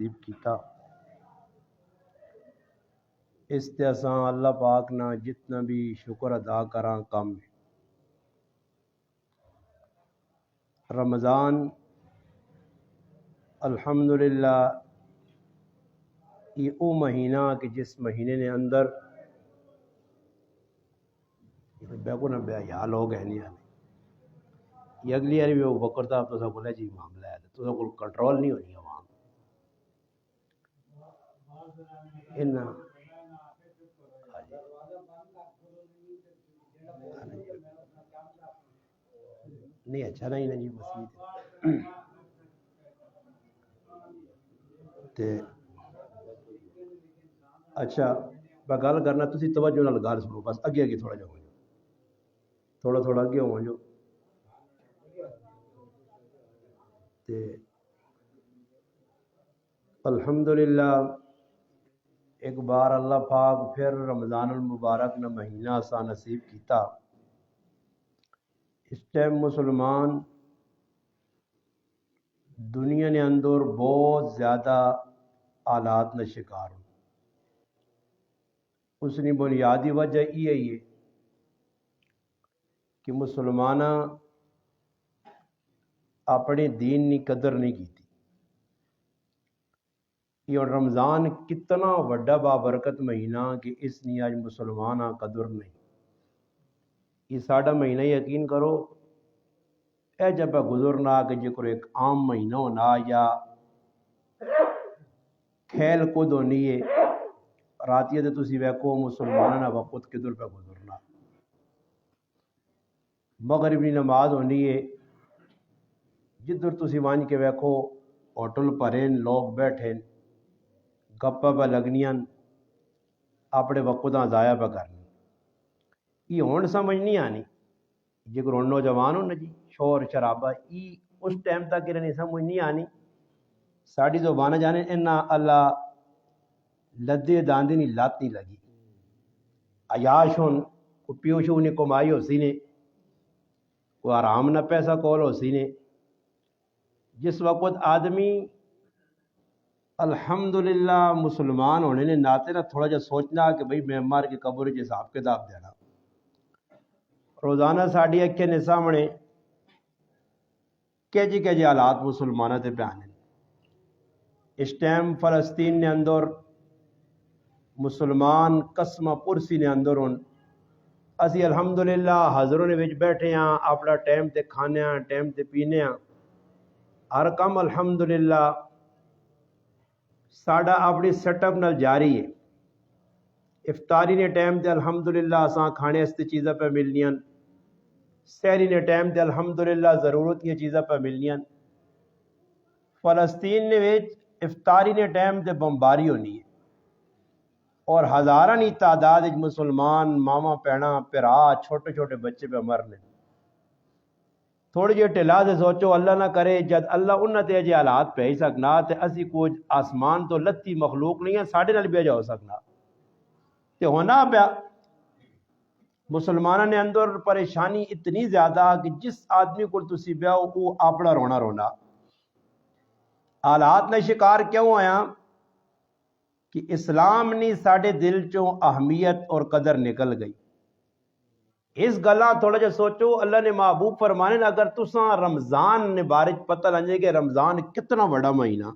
نصیب کیتا اس تے اساں اللہ پاک نہ جتنا بھی شکر ادا کراں کم ہے۔ رمضان الحمدللہ یہ او مہینہ کہ جس مہینے نے اندر بیکو نہ بے حیا لوگ ہیں نہیں آنے یہ اگلی باری بھی بکر صاحب تو سب بولے جی معاملہ ہے تو سب کو کنٹرول نہیں ہونی عوام نہیں اچھا نہیں نا جی مسیح تے اچھا میں گل کرنا تسی توجہ نال گل سنو بس اگے اگے تھوڑا جا ہو جاؤ تھوڑا تھوڑا اگے ہو جاؤ تے الحمدللہ ایک بار اللہ پاک پھر رمضان المبارک نہ مہینہ سا نصیب کیتا۔ اس ٹائم مسلمان دنیا نے اندر بہت زیادہ حالات نہ شکار ہوں۔ اس نے بنیادی وجہ یہ ہے کہ مسلمانہ اپنے دین کی قدر نہیں کی۔ یہ رمضان کتنا وڈا بابرکت مہینہ کہ اس نے آج مسلمانہ قدر نہیں۔ یہ ساڑھا مہینہ یقین کرو اے جب گزرنا کہ جکر ایک عام مہینہ ہونا یا کھیل کود ہونی ہے راتیہ دے تسی ویکو مسلمانہ وقت کدھر پہ گزرنا۔ مغربی نماز ہونی ہے جدھر تسی وانج کے ویکو ہوٹل پرین لوگ بیٹھیں گپا پہ لگنیاں اپنے وقتاں ضائع پہ کرنی۔ یہ ہون سمجھ نہیں آنی جگر ہون نوجوان ہو نا جی شور شرابہ یہ اس ٹائم تک نہیں سمجھ نہیں آنی ساڑھی زبانہ جانے انہا اللہ لدے داندی نہیں لات نہیں لگی عیاش ہون کو پیوشو نے کمائی ہو سینے کو آرام نہ پیسہ کول ہو سینے جس وقت آدمی الحمدللہ مسلمان ہونے نے ناتے نہ تھوڑا جا سوچنا کہ بھئی میں مار کے قبر کے حساب کتاب دینا۔ روزانہ ساڑھی اکھے نے سامنے کہ جی حالات مسلمانہ تے پیانے اس ٹائم فلسطین نے اندر مسلمان قسمہ پرسی نے اندر ہون اسی الحمدللہ حضروں نے وچ بیٹھے ہیں اپنا ٹائم تے کھانے ہیں ٹائم تے پینے ہیں ہر کم الحمدللہ ساڑھا اپنی سیٹ اپ نال جاری ہے۔ افطاری نے ٹائم تے الحمدللہ اساں کھانے استے چیزیں پہ ملنیاں سحری نے ٹائم تے الحمدللہ ضرورت کی چیزیں پہ ملنیاں۔ فلسطین نے ویچ افطاری نے ٹائم تے بمباری ہونی ہے اور ہزارانی تعداد مسلمان ماما پینا پیرا چھوٹے چھوٹے بچے پہ مرنے۔ تھوڑی جی ٹلا سے سوچو اللہ نہ کرے جد اللہ انہ تے جی حالات پہ ہی سکنا تے اسی کچھ آسمان تو لتی مخلوق نہیں ہے ساڑھے نال بھی جا ہو سکنا تے ہونا پیا مسلمانہ نے اندر پریشانی اتنی زیادہ کہ جس آدمی کو تسی بیاؤ وہ اپنا رونا رونا حالات نے شکار کیوں آیا کہ اسلام نے ساڑھے دل چوں اہمیت اور قدر نکل گئی۔ اس گلہ تھوڑا جا سوچو اللہ نے محبوب فرمانے اگر تساں رمضان نے بارج پتہ لنجے کہ رمضان کتنا بڑا مہینہ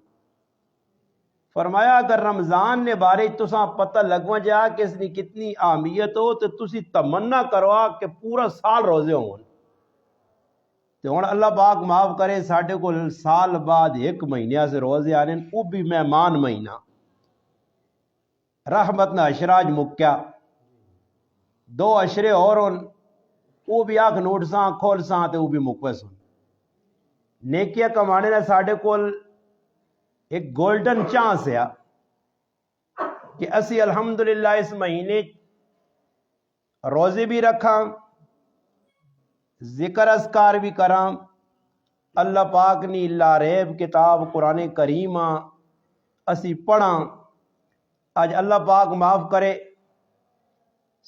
فرمایا اگر رمضان نے بارج تساں پتہ لگوا جا کہ اس نے کتنی اہمیت ہو تو تسی تمنا کروا کہ پورا سال روزے ہوں تو ہون اللہ پاک معاف کرے ساڑھے کو سال بعد ایک مہینہ سے روزے آنے وہ بھی مہمان مہینہ رحمت نہ اشراج مکیا دو اشرے اور وہ بھی آنکھ نوٹ ساں کھول ساں تے وہ بھی مکوس ہوں نیکیاں کمانے نے ساڑھے کول ایک گولڈن چانس ہے کہ اسی الحمدللہ اس مہینے روزے بھی رکھاں ذکر اذکار بھی کراں اللہ پاک نے لا ریب کتاب قرآن کریمہ اسی پڑھاں آج اللہ پاک معاف کرے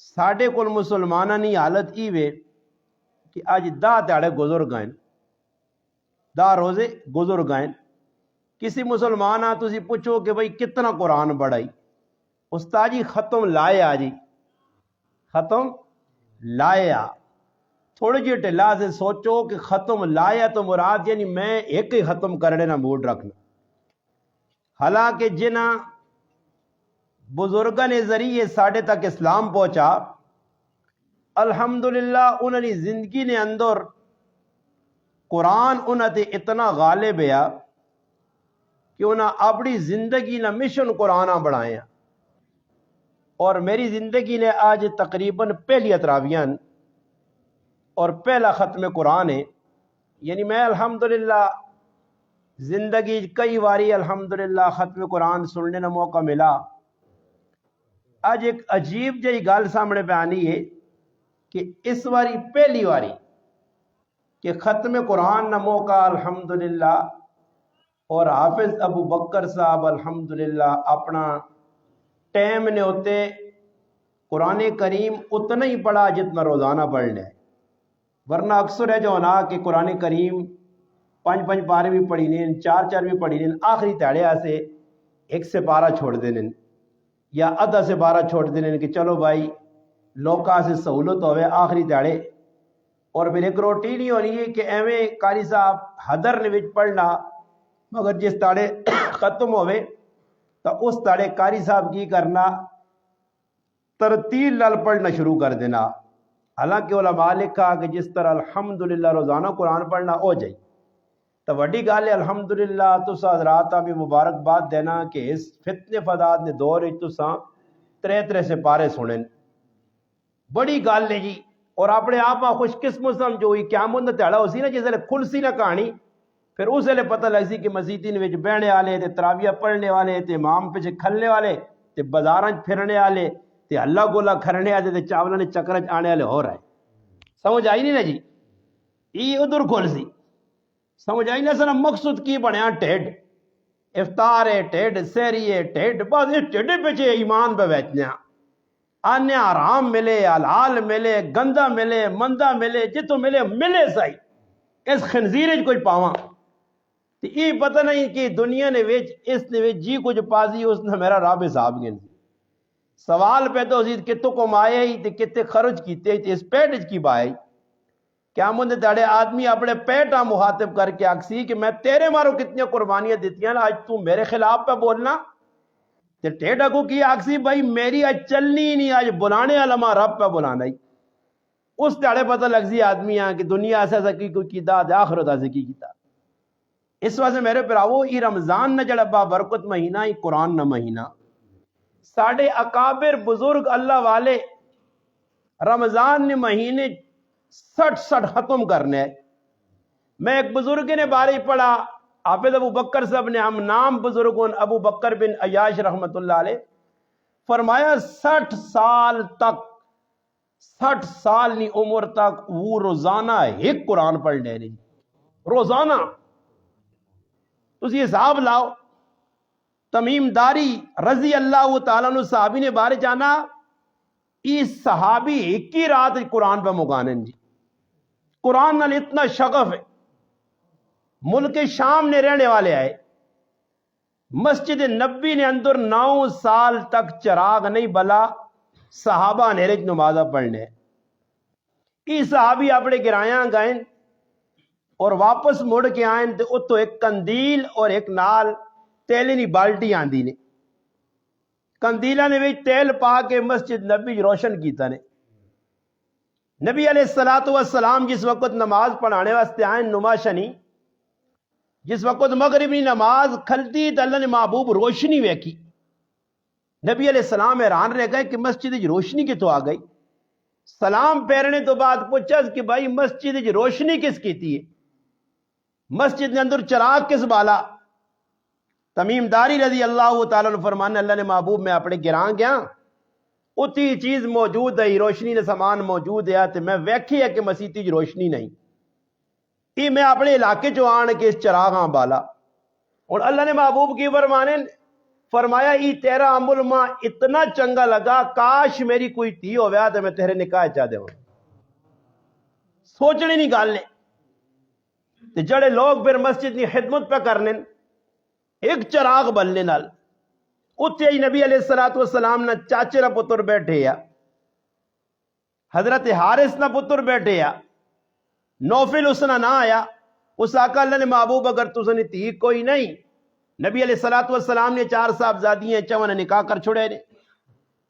ساڑھے کل مسلمانہ نہیں حالت ایوے کہ آج دا تیڑے گزر گئیں دا روزے گزر گئیں کسی مسلمان تسی پوچھو کہ بھائی کتنا قرآن پڑھائی، استاد جی ختم لایا جی، ختم لایا۔ تھوڑی جی ٹھلا سے سوچو کہ ختم لایا تو مراد یعنی میں ایک ہی ختم کرنے نہ موڈ رکھنا۔ حالانکہ جنہ بزرگاں نے ذریعے ساڑھے تک اسلام پہنچا، الحمدللہ انہوں نے زندگی نے اندر قرآن انہوں نے اتنا غالب ہے کہ انہوں اپنی زندگی نہ مشن قرآن بڑھائے، اور میری زندگی نے آج تقریباً پہلی تراویحاں اور پہلا ختم قرآن ہے، یعنی میں الحمدللہ زندگی کئی باری الحمدللہ ختم قرآن سننے کا موقع ملا۔ آج ایک عجیب جہی گل سامنے پہ آنی ہے کہ اس واری پہلی واری کہ ختم قرآن نہ موقع الحمدللہ، اور حافظ ابو بکر صاحب الحمدللہ اپنا ٹائم نے ہوتے قرآن کریم اتنا ہی پڑھا جتنا روزانہ پڑھنا ہے، ورنہ اکثر ہے جو ہونا کہ قرآن کریم 5 پارے بھی پڑھی نہیں، 4 بھی پڑھی نہیں، آخری تیڑے سے 1 سپارہ چھوڑ دینے یا آدھا سپارہ چھوڑ دینے کہ چلو بھائی لوکاں سے سہولت ہوئے آخری تیڑے، اور پھر ایک روٹین ہی ہونی ہے کہ ایویں قاری صاحب حدر نے وچ پڑھنا، مگر جس تاڑے ختم ہوئے تو اس تاڑے قاری صاحب کی کرنا ترتیل نال پڑھنا شروع کر دینا۔ حالانکہ علماء لکھا کہ جس طرح الحمدللہ روزانہ قرآن پڑھنا ہو جائے تو وڈی گال ہے الحمدللہ تسا حضرات بھی مبارکباد دینا کہ اس فتنے فساد نے دور تسا 3 سپارے سنن، بڑی گل ہے جی۔ اور اپنے آپ خوش قسمت سمجھو ہوئی قیامت دا تہاڑا ہو سی نا، جس ویلے کھل سی نا کہانی، پھر اس ویلے پتہ لگ سی کہ مسیتیں وچ بہنے والے تے تراویح پڑھنے والے تے امام پیچھے کھلنے والے تے بازاراں پھرنے والے تے اللہ گولا کھرنے والے تے چاولاں نے چکر چ آنے والے ہو رہے۔ سمجھ آئی نہیں نا جی؟ یہ ادھر کھل سی، سمجھ آئی نا سر مقصود کی بنیا ٹھڈ، افطار ہے ٹھڈ، سحری ہے ٹھڈ، بس اس ٹھڈ پیچھے ایمان پہ بیٹھنا، آنے آرام ملے، حلال ملے، گندا ملے، مندا ملے، جتوں ملے ملے سائی، اس خنزیر کچھ پاواں تو یہ پتہ نہیں کہ دنیا نے وچ اس نے وچ جی کچھ پاسی اس نے میرا رب حساب گن۔ سوال پیدا ہو سی کتوں کمائے ہی تے کتے خرچ کیتے ہی تے اس پیٹ کی بائے، قیامت دے تاڑے آدمی اپنے پیٹا مخاطب کر کے آکسی کہ میں تیرے مارو کتنی قربانیاں دیتیاں آج تو میرے خلاف پہ بولنا، تے ٹیڑا کو کی آکسی بھائی میری آج چلنی نہیں، آج بلانے علماء رب پہ بلانا ہی۔ اس تاڑے پتہ لگ سی آدمی کہ دنیا ایسا کی کوئی کیتا تے آخرت ایسا کی کیتا۔ اس واسطے میرے پراؤ یہ رمضان نہ جڑا با برکت مہینہ ہی قرآن نہ مہینہ، ساڑھے اکابر بزرگ اللہ والے رمضان نے مہینے 60 ختم کرنے۔ میں ایک بزرگ نے بارے پڑھا، حافظ ابو بکر صاحب نے، ہم نام بزرگوں ابو بکر بن عیاش رحمت اللہ علیہ، فرمایا 60 سال تک، 60 سال نی عمر تک وہ روزانہ ایک قرآن پڑھنے نہیں، روزانہ۔ تسی حساب لاؤ، تمیم داری رضی اللہ تعالیٰ عنہ صحابی نے بارے جانا، اس صحابی ایک ہی رات قرآن پہ مگانن جی، قرآن نال اتنا شغف ہے۔ ملک شام نے رہنے والے آئے، مسجد نبی نے اندر 9 سال تک چراغ نہیں بلا، صحابہ نے رج نمازہ پڑھنے۔ یہ صحابی اپنے گرایاں گئیں اور واپس مڑ کے آئیں تو اتو ایک کندیل اور ایک نال تیلے نی بالٹی آندی نے، کندیلہ نے بھی تیل پا کے مسجد نبی روشن کیتا نے۔ نبی علیہ السلام جس وقت نماز پڑھانے واسطے آئیں نماشنی، جس وقت مغربی نماز کھلتی تو اللہ نے محبوب روشنی ویکھی، نبی علیہ السلام حیران رہ گئے کہ مسجد روشنی کتوں آ گئی۔ سلام پھیرنے تو بعد پوچھا کہ بھائی مسجد روشنی کس کی تھی، مسجد کے اندر چراغ کس بالا؟ تمیم داری رضی اللہ تعالیٰ عنہ فرمانے اللہ نے محبوب میں اپنے گراں گیا، اتی چیز موجود ہے، روشنی نے سامان موجود ہے، تو میں ویکھی ہے کہ مسیتی روشنی نہیں، یہ میں اپنے علاقے جو آن کے اس چراغاں بالا۔ اور اللہ نے محبوب کی فرمایا یہ تیرا عمل ماں اتنا چنگا لگا، کاش میری کوئی تھی ہو گیا تو میں تیرے نکاح چاہ دے ہوں۔ سوچنے نہیں گل نے جڑے لوگ پھر مسجد کی خدمت پہ کرنے، ایک چراغ بلنے نال اتنے ہی نبی علیہ السلام نہ چاچے نہ پتر بیٹھے یا حضرت حارث نہ پتر بیٹھے یا نوفل اس نہ آیا اس آقا اللہ نے محبوب اگر تسنی تھی کوئی نہیں نبی علیہ السلام نے 4 صاحبزادیاں چون نکاح کر چھڑے نے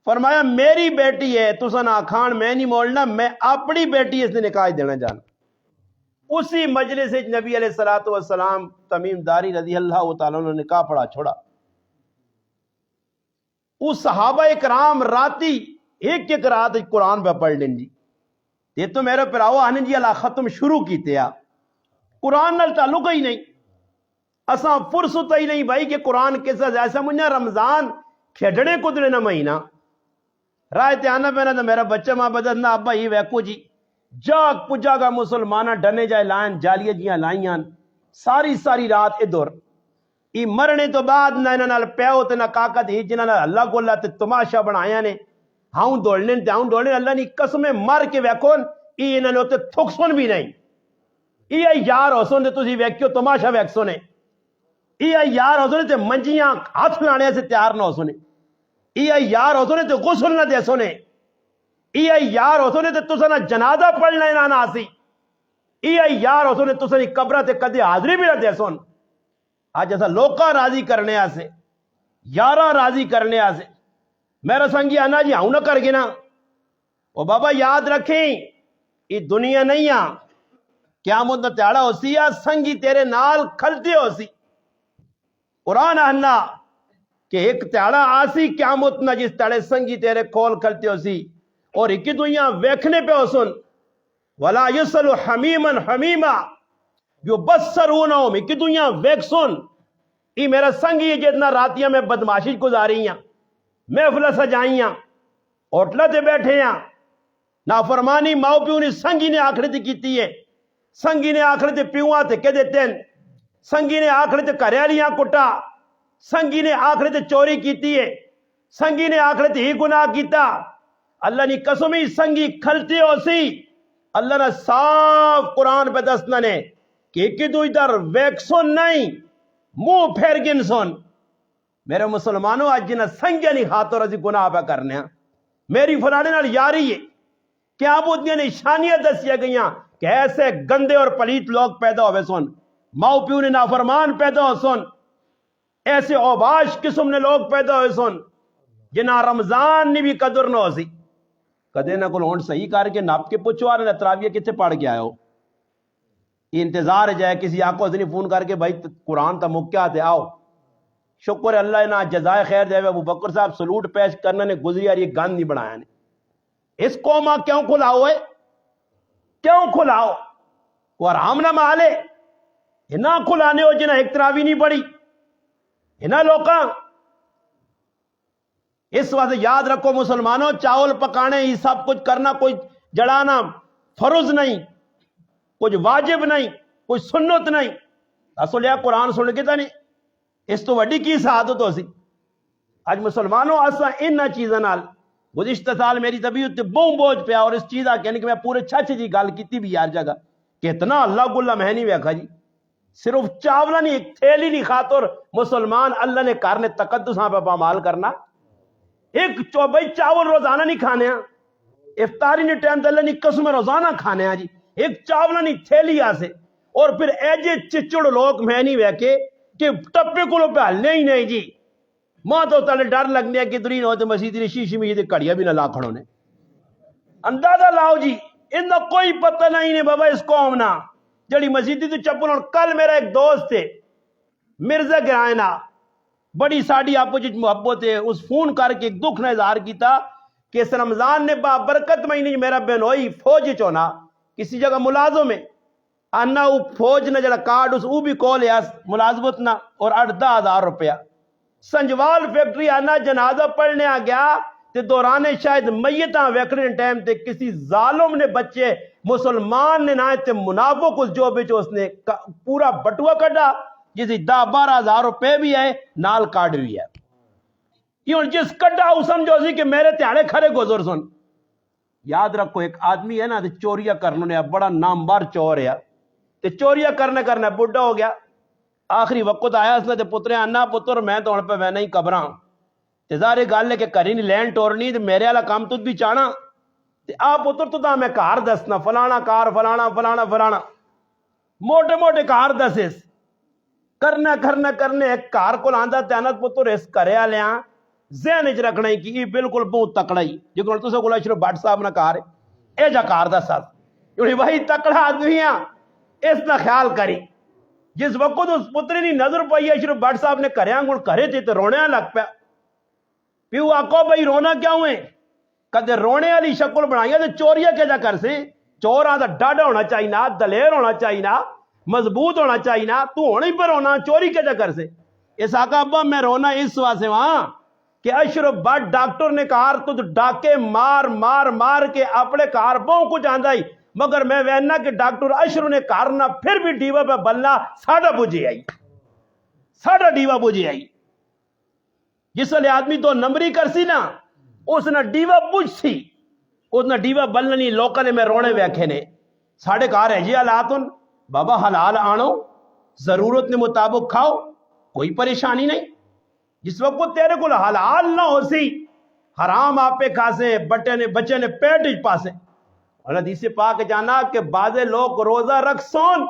فرمایا میری بیٹی ہے تسن آخان میں نہیں مولنا میں اپنی بیٹی اس نے نکاح دینا جانا اسی مجلس نبی علیہ السلام تمیم داری رضی اللہ تعالیٰ نے نکاح پڑھا چھوڑا اس صحابہ اکرام راتی ایک ایک رات قرآن پہ پڑھ لیں جی یہ تو میرے پراؤ آنے جی اللہ ختم شروع کیتے آ قرآن نال تعلق ہی نہیں اساں فرصت ہی نہیں بھائی کہ قرآن کیسا ایسا مجھے رمضان کھیڑنے کدرے نہ مہینہ رائے تیانا پہنا تو میرا بچہ ماں بدلنا ابا ہی ویکو جی جاگ پجا گا مسلمانہ ڈنے جائے لائن جالیہ جیاں لائیاں ساری رات ادھر ای مرنے تو بعد نہ انہاں پیو تے نہ کاکت ہی جنہاں اللہ کو اللہ تے تماشا بنایا نے ہاں دوڑنے اللہ نے قسم مر کے ویکھون ای انہاں نے تے تھک سن بھی نہیں ای یار ہو سن تے تسی ویکھیو تماشا ویکھ سنے ای یار ہو سنے تے منجیاں ہاتھ لانے سے تیار نہ ہو سنے ای یار ہو سنے تے غسل نہ دے سنے ای یار ہو سنے تے تساں نہ جنازہ پڑھنا نہ آسی ای یار ہو سنے تساں قبر تے کدی حاضری بھی نہ دے سن آج ایسا لوکا راضی کرنے آسے یارہ راضی کرنے آسے میرا سنگی آنا جی ہوں نہ کر گنا وہ بابا یاد رکھیں یہ دنیا نہیں آ قیامت نہ تیارا ہو سی یا سنگی تیرے نال کھلتے ہو سی قرآن آنا کہ ایک تیارا آسی قیامت نہ جس تیارے سنگی تیرے کھول کھلتے ہو سی اور ایک دنیا ویکھنے پہ ہو سن وَلَا يُسَلُ حَمِيمًا حَمِيمًا جو بسرونہم ایک دنیا ویک سن ای میرا سنگی جتنا راتیاں میں بدماشی گزاری ہیں محفلہ سجائیاں ہوٹلہ تے بیٹھے ہیں نافرمانی ماؤ پیو نے سنگی نے آخرت کیتی ہے سنگی نے آخرت پیوہاں تے کہ دیتے ہیں سنگی نے آخرت کریالیاں کٹا سنگی نے آخرت چوری کیتی ہے سنگی نے آخرت ہی گناہ کیتا اللہ نے قسمی سنگی کھلتی ہو سی اللہ نے صاف قرآن پہ دسنا نے کہ تو ادھر ویکسون نہیں منہ پھیر گن سن میرے مسلمانوں آج جنہ سنگیا نہیں خاطر ازی گناہ پہ کرنے ہیں میری فلانے نال یاری ہے کیا بودنیا نشانیاں دسیا گئیاں کہ ایسے گندے اور پلیت لوگ پیدا ہوئے سن ماؤ پیو نے نافرمان پیدا ہو سن ایسے اوباش قسم نے لوگ پیدا ہوئے سن جنہ رمضان نے بھی قدر نہ ہو سی کدے نہ کو ہونٹ صحیح کر کے ناپ کے پوچھو آرہے تراویہ کتے پڑھ کے آئے ہو یہ انتظار جائے کسی آقا حسنی فون کر کے بھائی قرآن تا مکیا تے آؤ شکر اللہ نا جزائے خیر دے ابو بکر صاحب سلوٹ پیش کرنا نے گزری اور یہ گند نہیں بنایا نے اس قومہ کیوں کھلاؤ ہے کیوں کھلاؤ وہ آرام نہ مالے نہ کھلانے ہو جنہ ایک تراوی نہیں پڑی نہ لوکاں اس وقت یاد رکھو مسلمانوں چاول پکانے یہ سب کچھ کرنا کوئی جڑانا فرض نہیں کچھ واجب نہیں کوئی سنت نہیں اصل یہ قرآن سن کے تھا نہیں اس تو وڈی کی سعادت ہو سی آج مسلمانوں اسا ان چیزاں نال گزشتہ سال میری طبیعت تے بہت بوجھ پیا اور اس چیزاں کہنے کہ میں پورے چھچ جی گل کیتی بھی یار جگہ کہ اتنا اللہ گلہ میں نہیں ویکھا جی صرف چاولا نہیں ایک تھیلی نہیں خاطر مسلمان اللہ نے کرنے تقدساں پہ پامال کرنا ایک بھائی چاول روزانہ نہیں کھانے ہیں افطاری نے ٹائم تے اللہ نے قسم روزانہ کھانے ہیں جی ایک چاولا نہیں تھیلی آسے اور پھر ایجے چچڑ لوگ میں نہیں ویکھے کہ ٹپے کو لو پہ ہلنے ہی نہیں جی ماں تو تلے ڈر لگنے کہ درین ہوتے مسیدی نے شیشی میں یہ کڑیا بھی نہ لا کھڑوں نے اندازہ لاؤ جی ان کا کوئی پتہ نہیں نے بابا اس قوم نا جڑی مسیدی تو چپل اور کل میرا ایک دوست تھے مرزا گرائنا بڑی ساڑی آپ کو جی محبت ہے اس فون کر کے ایک دکھ نہ اظہار کیتا کہ اس رمضان نے با برکت مہینے میرا بہنوئی فوج چونا کسی جگہ ملازم ہے آنا وہ فوج نہ جڑا کارڈ اس وہ بھی کول ہے ملازمت نہ اور 8-10 روپیہ سنجوال فیکٹری آنا جنازہ پڑھنے آ گیا تے دورانے شاید میتاں ویکھنے ٹائم تے کسی ظالم نے بچے مسلمان نے نہ تے منافق اس جو بچ اس نے پورا بٹوا کڈا جسی 10-12 ہزار روپے بھی ہے نال کارڈ بھی ہے کیوں جس کڈا وہ سمجھو سی کہ میرے تیارے کھڑے گزر سن یاد رکھو ایک آدمی ہے نا تے چوریاں کرنے بڑا نامور چور ہے تے چوریاں کرنے بڑھا ہو گیا آخری وقت آیا اس نے تے پترے آنا پتر میں تو ہن پہ میں نہیں قبراں تے ظاہر گل ہے کہ گھری نہیں لین ٹورنی تے میرے والا کام تد بھی چاہنا تے آ پتر تو میں کار دسنا فلانا کار فلانا فلانا فلانا موٹے موٹے کار دسس کرنا کرنا کرنے ایک کار کو آندا تے انت پتر اس کرے والیاں ذہن وچ رکھنا کہ یہ بالکل بہت تکڑا ہی جے کول تساں کول اشرف بٹ صاحب نہ کار ہے اے جا کار دس کیونکہ وہی تکڑا آدمی ہاں اس کا خیال کری جس وقت اس پتری دی نظر پئی اشرف بٹ صاحب نے کریاں گل کرے تے رونے لگ پیا پیو آکو بھائی رونا کیا ہوئے کدے رونے والی شکل بنائی تے چوریا کے جا کر سے چوراں دا ڈاڈا ہونا چاہیے نا دلیر ہونا چاہیے نا مضبوط ہونا چاہیے نا تو ہونے پر رونا چوری کے جا کر سے اس آقا ابا میں رونا اس واسطے وہاں کہ اشرف بٹ ڈاکٹر نے کہا تو ڈاکے مار مار مار کے اپنے کار بہت کچھ آندا ہی مگر میں وینا کہ ڈاکٹر اشرف نے کارنا پھر بھی ڈیوا پہ بلنا ساڑھا بجے آئی ساڑھا ڈیوا بجے آئی جس والے آدمی تو نمبری کر سی نا اس نے ڈیوا بجھ سی اس نے ڈیوا بلنا نہیں لوکاں نے میں رونے ویکھے نے ساڑھے کار ہے جی حالاتن بابا حلال آنو ضرورت نے مطابق کھاؤ کوئی پریشانی نہیں جس وقت تیرے کو حلال نہ ہو سی حرام آپ پہ کھاسے بچے نے پیٹ پاسے اور حدیث پاک جانا کہ بعض لوگ روزہ رکھ سون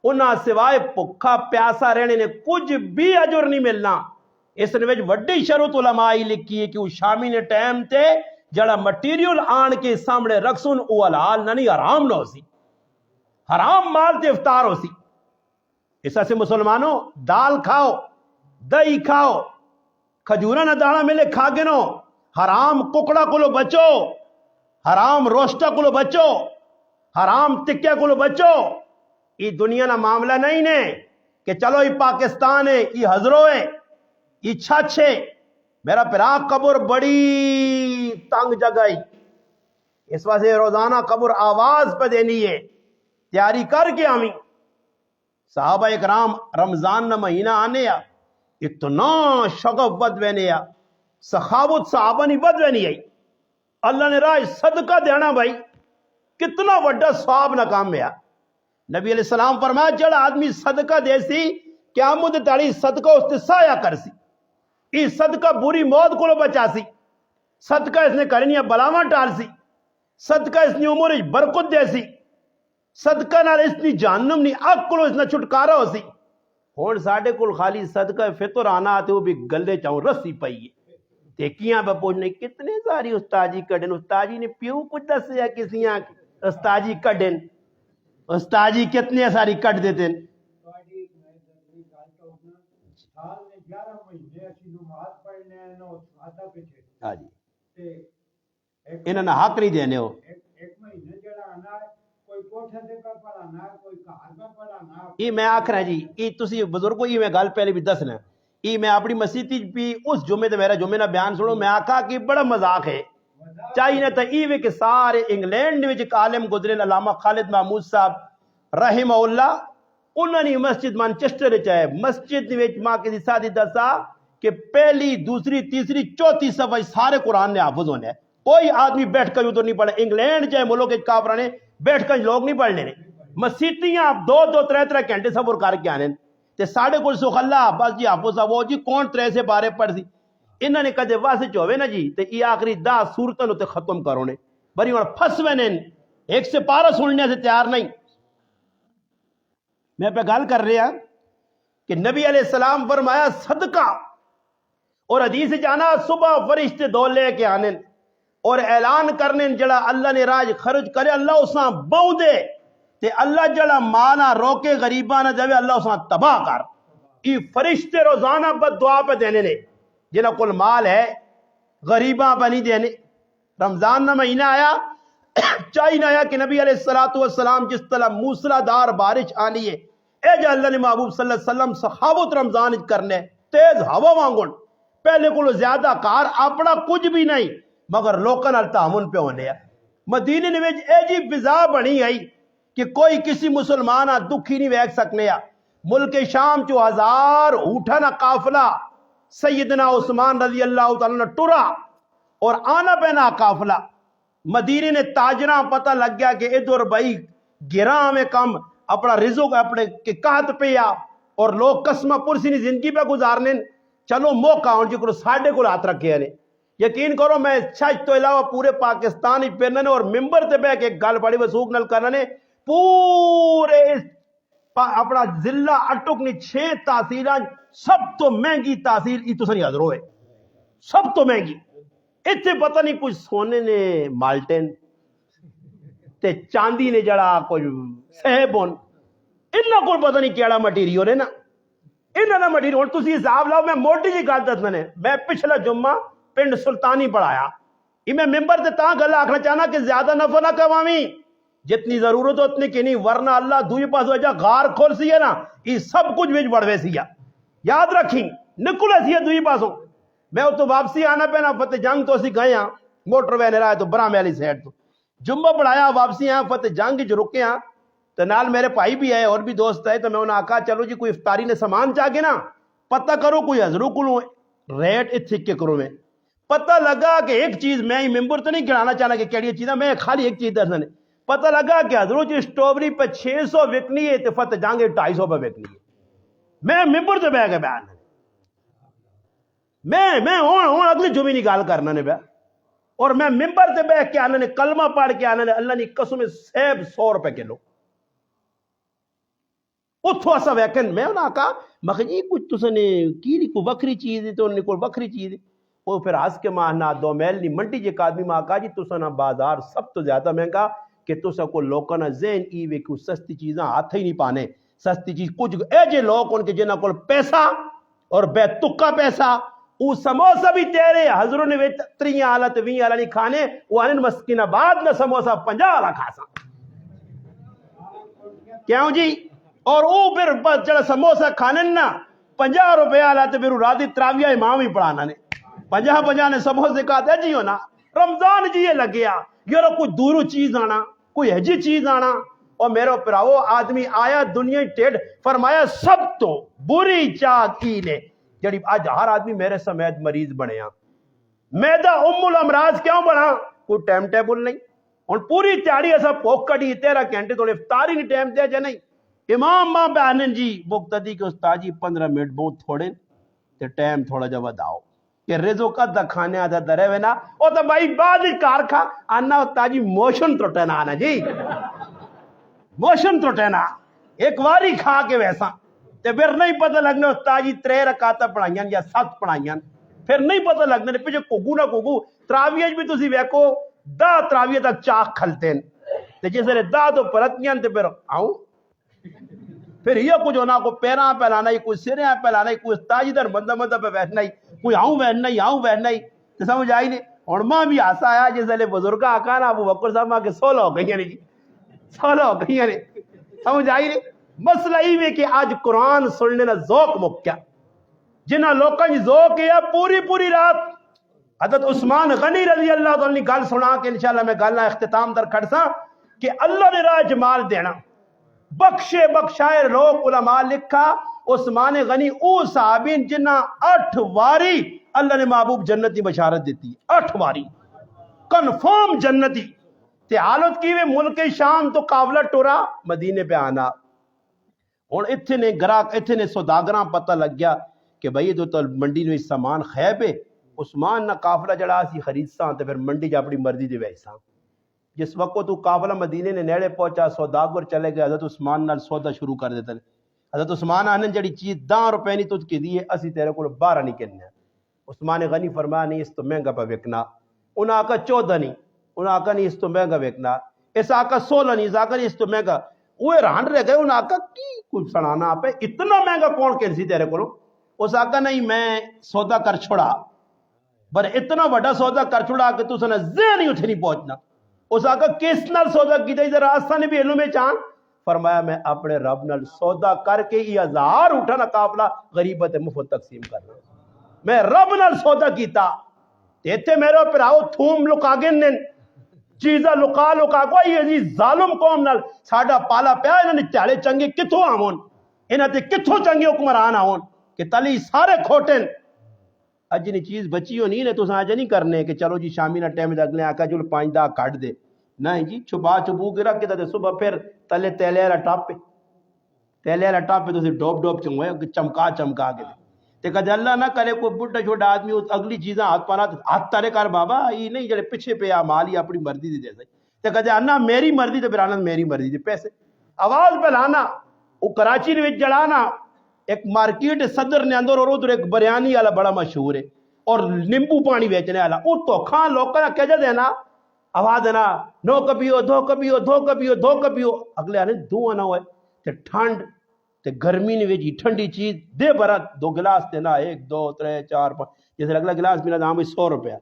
انہاں سوائے پکھا پیاسا رہنے نے کچھ بھی اجر نہیں ملنا اس نے وچ وڈی شرط علماء لکھی ہے کہ وہ شامی نے ٹائم تے جڑا مٹیریل آن کے سامنے رکھ سون وہ حلال نہ نہیں حرام نہ ہو سی حرام مال تے افطار ہو سی اس سے مسلمانوں دال کھاؤ دہی کھاؤ کھجورا نہ دانا ملے کھا کے نو حرام ککڑا کو بچو حرام روسٹا کو بچو حرام ٹکیا کو بچو یہ دنیا نہ معاملہ نہیں نے کہ چلو یہ پاکستان ہے یہ حضرو ہے یہ چھچ ہے میرا پرا قبر بڑی تنگ جگہ اس واسطے روزانہ قبر آواز پہ دینی ہے تیاری کر کے آمی صحابہ اکرام رمضان نہ مہینہ آنے یا اتنا شغف بد وینے یا سخاوت صحابہ نہیں بد وینی آئی اللہ نے راہ صدقہ دینا بھائی کتنا وڈا ثواب نہ کام میں نبی علیہ السلام فرمایا جڑا آدمی صدقہ دے سی قیامت تاڑی صدقہ اس نے سایہ کر سی یہ صدقہ بری موت کو بچا سی صدقہ اس نے کرنی بلاواں ٹال سی صدقہ اس نے عمر برکت دے سی صدقہ نال اس نے جہنم نہیں اگ کو اس نے چھٹکارا ہو سی ہون ساڈے کول خالی صدقہ فطر آنا آتے وہ بھی گلے چاہوں رسی پئی ہے دیکھیاں پہ پوچھنے کتنے ساری استاجی کڈن استاجی نے پیو کچھ دسیا کسیاں استاجی کڈن استاجی کتنے ساری کٹ دیتے ہیں ہاں جی انہوں نے حق نہیں دینے ہو یہ میں آکھ رہا جی یہ تسی بزرگوں یہ میں گل پہلے بھی دسنا یہ میں اپنی مسیح بھی اس جمعے تے میرا جمعے نہ بیان سنو میں آکھا کہ بڑا مذاق ہے چاہیے تو یہ کہ سارے انگلینڈ میں ایک عالم گزرے علامہ خالد محمود صاحب رحمہ اللہ انہوں نے مسجد مانچسٹر چاہے مسجد ماں کی سادی دسا کہ پہلی دوسری تیسری چوتھی صفحہ سارے قرآن نے حافظ ہونے کوئی آدمی بیٹھ کر ادھر نہیں پڑھے انگلینڈ چاہے ملک کافرانے بیٹھ کر لوگ نہیں پڑھ لینے مسیتیاں دو دو ترے گھنٹے صبر کر کے آنے تے ساڑھے کو سکھ اللہ بس جی حافظ صاحب وہ جی کون ترے سے بارے پڑھ سی انہوں نے کدے واسے چوہے نا جی تے یہ آخری 10 صورتوں تے ختم کرو نے بری اور پھسوے نے ایک سے پارا سننے سے تیار نہیں میں پہ گل کر رہا کہ نبی علیہ السلام فرمایا صدقہ اور حدیث جانا صبح فرشتے دو لے کے آنے اور اعلان کرنے جڑا اللہ نے راج خرچ کرے اللہ اساں بہو دے تے اللہ جڑا مانا روکے غریباں نہ دے اللہ اساں تباہ کر یہ فرشتے روزانہ بد دعا پہ دینے نے جنہاں کل مال ہے غریباں پہ نہیں دینے رمضان نہ مہینہ آیا چاہیے آیا کہ نبی علیہ السلام جس طرح موسلا دار بارش آنی ہے اے جا اللہ نے محبوب صلی اللہ علیہ وسلم سخاوت رمضان کرنے تیز ہوا مانگن پہلے کو زیادہ کار اپنا کچھ بھی نہیں مگر لوکن التامن پہ ہونے مدینے نے اے جی فضا بنی آئی کہ کوئی کسی مسلمان دکھی نہیں ویک سکنے ملک شام چو 1000 اٹھنا قافلہ سیدنا عثمان رضی اللہ تعالیٰ نے ٹرا اور آنا پہنا قافلہ مدینے نے تاجرہ پتہ لگ گیا کہ ادھر بھائی گراں میں کم اپنا رزق اپنے کہ کہت پہ یا اور لوگ قسمہ پرسی نہیں زندگی پہ گزارنے چلو موقع ہوں جکر ساڑھے کو ہاتھ رکھے ہیں یقین کرو میں چھج تو علاوہ پورے پاکستان ہی پھرنے اور ممبر تے بے کے گل بڑی وسوق نل کرنے پورے اپنا ضلع اٹک نہیں 6 تحصیلان سب تو مہنگی تحصیل ای تو سنی حضر ہوئے سب تو مہنگی اتنے پتہ نہیں کچھ سونے نے مالٹن تے چاندی نے جڑا کچھ سہبون انہاں کو پتہ نہیں کیڑا مٹیریل ہے نا انہاں دا مٹیریل اور تسی حساب لاؤ میں موٹی جی گل دس میں پچھلا جمعہ پنڈ سلطانی پڑھایا یہ میں ممبر تے تاں گل آکھنا چاہنا کہ زیادہ نفع نہ کماویں جتنی ضرورت اتنی کی نہیں ورنہ اللہ دوئی پاس وجہ غار کھول سی ہے نا یہ سب کچھ وچ بڑھوے سی ہے یاد رکھیں نکلے سی ہے دوئی پاسوں میں تو واپسی آنا پہنا فتح جنگ تو اسی گئے ہاں موٹر وین رہا ہے تو برام والی سائڈ تو جمعہ پڑھایا واپسی آیا فتح جنگ جو رکے ہاں تو نال میرے بھائی بھی ہے اور بھی دوست ہے تو میں انہوں نے کہا چلو جی کوئی افطاری نے سامان چاہ کے نا پتہ کرو کوئی حضروں کو ریٹ اتھک کے کرو میں پتہ لگا کہ ایک چیز میں ہی ممبر تو نہیں گرانا چاہنا کہ کیڑی چیز ہے میں خالی ایک چیز دسنے پتہ لگا کہ حضرت جی سٹروبری پہ 600 وکنی ہے تو فتح جانگے 250 پہ وکنی ہے میں ممبر سے بہ کے بیان میں ہوں اگلی جمعی نہیں گال کرنا نے بیا اور میں ممبر سے بہ کے آنے نے کلمہ پڑھ کے آنے نے اللہ نے قسم سیب 100 روپے کلو اتھو ایسا ویکن میں انہاں کہا مخجی کچھ تو سنے کی نہیں کوئی وکری چیز ہے تو انہیں کوئی وکری چیز ہے وہ پھر آس کے ماہنا 2 میل نہیں منٹی جے آدمی ماں کہا جی تو سنا بازار سب تو زیادہ مہنگا کہ تو سا کو لوکانا ذہن ایوے کو سستی چیزاں ہاتھ ہی نہیں پانے سستی چیز کچھ اے جے لوگ ان کے جنہ کو پیسہ اور بے تکا پیسہ وہ سموسہ بھی تیرے حضروں نے 3 حالت 20 حالت نہیں کھانے وہ آنن مسکین آباد میں سموسہ 50 والا کھا سا کیوں جی اور وہ پھر بس جڑا سموسہ کھانے نا 50 روپے والا تو پھر راتی تراویہ امام ہی پڑھانا نے 50 نے سموسے کہا دے جی ہونا رمضان جی یہ لگیا یارو کوئی دورو چیز آنا کوئی ہجی چیز آنا اور میرے پراؤ آدمی آیا دنیا ٹیڑھ فرمایا سب تو بری چاہ کی نے جڑی آج ہر آدمی میرے سمیت مریض بنے ہاں میدہ الامراض کیوں بڑھا کوئی ٹائم ٹیبل نہیں اور پوری تیاری ایسا پوک کڑی 13 گھنٹے تو افطاری نہیں ٹائم دیا جا نہیں امام ماں بیانن جی مقتدی کے استاد جی 15 منٹ بہت تھوڑے تے ٹائم تھوڑا جا وداؤ کہ رزو کا دا کھانے آدھا درے وینا او تو بھائی بعد ہی کار کھا آنا استاد جی موشن ترٹینا آنا جی موشن ترٹینا ایک واری کھا کے ویسا تے پھر نہیں پتہ لگنے استاد جی 3 رکعتاں پڑھائیاں یا 7 پڑھائیاں پھر نہیں پتہ لگنے پیچھے کوگو نہ کوگو تراویج بھی تسی ویکو 10 تراویہ تک چاک کھلتے ہیں تے جس نے 10 تو پرتیاں تے پھر آؤں پھر یہ کچھ ہونا کو پیراں پہلانا ہی کوئی سریں پہلانا ہی کوئی استاد جی در بندہ بندہ پہ بیٹھنا ہی کوئی آؤں بیٹھنا ہی تو سمجھ آئی نہیں اور ماں بھی آسا آیا جس لئے بزرگہ آکا نا ابو بکر صاحب ماں کے 16 ہو گئی ہیں جی 16 ہو گئی ہیں سمجھ آئی نہیں مسئلہ ہی میں کہ آج قرآن سننے نا ذوق مکیا جنہاں لوکاں جی ذوق کیا پوری رات حضرت عثمان غنی رضی اللہ عنہ گل سنا کہ انشاءاللہ میں گلنا اختتام در کھڑساں کہ اللہ نے راہ جمال دینا بخشے بخشائے لوگ علماء لکھا عثمان غنی او صحابین جنہ 8 واری اللہ نے محبوب جنتی بشارت دیتی 8 واری کنفرم جنتی تے حالت کی وے ملک شام تو قافلہ ٹورا مدینے پہ آنا اور اتنے گراک اتنے سوداگراں پتہ لگ گیا کہ بھئی تو منڈی میں سامان خیب ہے عثمان نہ قافلہ جڑا سی خرید ساں تے پھر منڈی جا اپنی مرضی دے ویساں جس وقت تو قافلہ مدینے نے نیڑے پہنچا سوداگر چلے گئے حضرت عثمان نال سودا شروع کر دیتے حضرت عثمان آنن جڑی چیز 10 روپے نہیں تجھ کے دیے اسی تیرے کو 12 نہیں کرنا عثمان غنی فرمایا نہیں اس تو مہنگا پہ وکنا انہاں آکا 14 نہیں انہاں آکا نہیں اس تو مہنگا وکنا اس آکا 16 نہیں اس آکا نہیں اس تو مہنگا وہ رہن رہ گئے انہاں آکا کی کچھ سنانا آپ ہے اتنا مہنگا کون کہن سی تیرے کو اس آکا نہیں میں سودا کر چھوڑا پر اتنا بڑا سودا کر چھوڑا کہ تو سنا ذہن ہی اتھے نہیں پہنچنا اس آقا کس نال سودا کی جائے ذرا راستہ نے بھی علم میں چاہاں فرمایا میں اپنے رب نال سودا کر کے یہ 1000 اٹھانا قافلہ غریبت مفت تقسیم کرنا میں رب نال سودا کیتا تیتے میرے پراؤ تھوم لکا گن چیزاں لکا کو یہ عزیز ظالم قوم نال ساڑا پالا پیا انہوں نے چالے چنگے کتھوں آمون انہوں نے کتھوں چنگے حکمران آمون کہ تلی سارے کھوٹن اجنی چیز بچی ہو نہیں لے تو ساجہ نہیں کرنے کہ چلو جی شامی نہ ٹیم دے اگلے آکا جو 5 دا کٹ دے نہیں جی چھپا چھپو کے رکھ کے دے صبح پھر تلے تیلے رہا ٹاپ پہ تیلے والا ٹاپ پہ ڈوب ڈوب چنگوئے چمکا چمکا کے تے کدے اللہ نہ کرے کوئی بڈھا چھوٹا آدمی اگلی چیزاں ہاتھ پانا ہاتھ تارے کر بابا یہ نہیں جڑے پیچھے پہ آ مال ہی اپنی مرضی دی دے سکتے تے کدے آنا میری مرضی تے پھر آنا میری مرضی دی پیسے آواز پہ لانا وہ کراچی نے جڑانا ایک مارکیٹ صدر نے اندر اور ادھر ایک بریانی والا بڑا مشہور ہے اور نیمبو پانی بیچنے والا وہ تو کھان لوگ کا کہہ دینا آواز دینا نو کبیو دھو کبیو دھو کبیو دھو کبیو اگلے آنے دو آنا ہوئے تے ٹھنڈ تے گرمی نے ویجی ٹھنڈی چیز دے برات 2 گلاس دینا 1 2 3 4 5 جیسے اگلا گلاس پینا تھا 100 روپیہ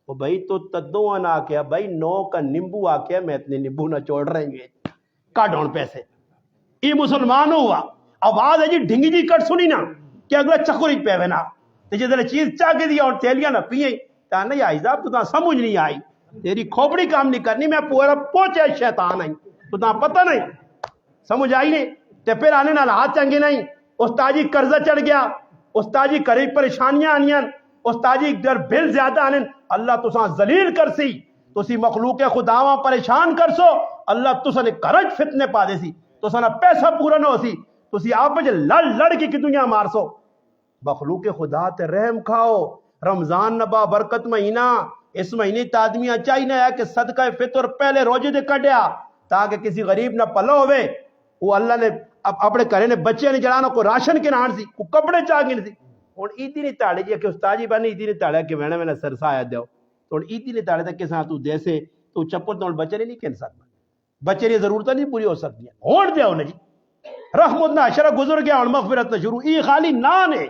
وہ بھائی تو تدو آنا آکیا بھائی 9 کا نیمبو آکیا میں اتنے نیمبو نہ چوڑ رہے ہیں کاٹ ہون پیسے یہ مسلمان ہوا آواز ہے جی ڈھنگی جی کٹ سنی نا کہ اگلا چکوری پہ وینا تے جیسے چیز چاہ کے دیا اور تیلیاں نہ پیئیں تا نہیں آئی صاحب تو تا سمجھ نہیں آئی تیری کھوپڑی کام نہیں کرنی میں پورا پوچھے شیطان آئی تو تا پتہ نہیں سمجھ آئی نہیں تے پھر آنے نال ہاتھ چنگے نہیں استاجی قرضہ چڑھ گیا استاجی قریب پریشانیاں آنیاں استاجی در بل زیادہ آنیں اللہ تساں ذلیل کر سی تسی مخلوق خداواں پریشان کر سو اللہ تساں نے کرج فتنے پا دے سی تساں پیسہ پورا نہ ہو سی تسی آپ میں لڑ لڑ کی دنیا مار سو مخلوق خدا تے رحم کھاؤ رمضان نبا برکت مہینہ اس مہینے آدمیاں چاہیے ہے کہ صدقہ فطر پہلے روزے دے کٹیا تاکہ کسی غریب نہ پلو ہوئے وہ اللہ نے اپنے گھرے نے بچے نے جڑانا کو راشن کے نان سی کو کپڑے چاہ گن سی ہن عیدی نہیں تاڑے جی کہ استاد جی بنے عیدی نہیں تاڑیا کہ میں نے سرسا آیا دیو تو ہن عیدی نہیں تاڑے تے کساں تو دے سے تو چپل تو بچے نہیں کہن سکتا بچے کی ضرورتیں نہیں پوری ہو سکتی ہون دیو نا جی رحمت نہ اشرا گزر گیا ہن مغفرت نہ شروع ای خالی نام ہے